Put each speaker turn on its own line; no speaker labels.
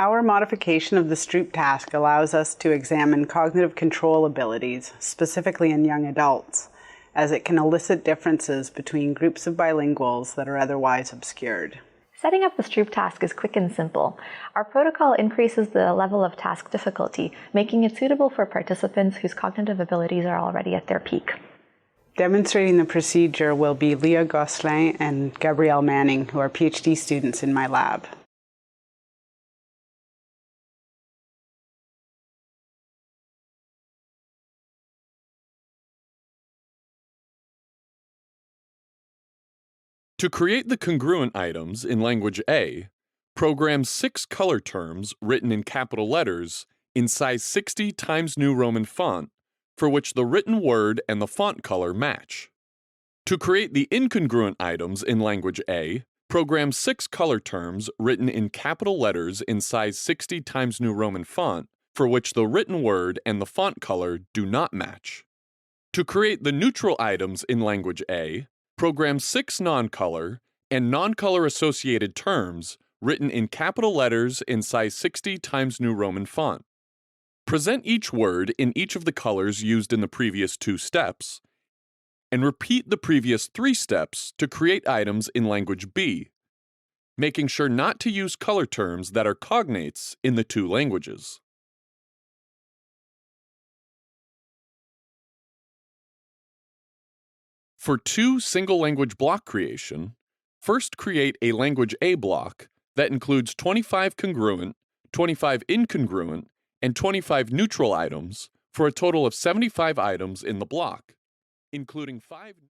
Our modification of the Stroop task allows us to examine cognitive control abilities, specifically in young adults, as it can elicit differences between groups of bilinguals that are otherwise obscured.
Setting up the Stroop task is quick and simple. Our protocol increases the level of task difficulty, making it suitable for participants whose cognitive abilities are already at their peak.
Demonstrating the procedure will be Leah Gosselin and Gabrielle Manning, who are PhD students in my lab.
To create the congruent items in language A, program 6 color terms written in capital letters in size 60 times New Roman font for which the written word and the font color match. To create the incongruent items in language A, program 6 color terms written in capital letters in size 60 times New Roman font for which the written word and the font color do not match. To create the neutral items in language A, program 6 non-color and non-color associated terms written in capital letters in size 60 times New Roman font. Present each word in each of the colors used in the previous 2 steps, and repeat the previous 3 steps to create items in language B, making sure not to use color terms that are cognates in the 2 languages. For 2 single-language block creation, first create a language A block that includes 25 congruent, 25 incongruent, and 25 neutral items for a total of 75 items in the block, including 5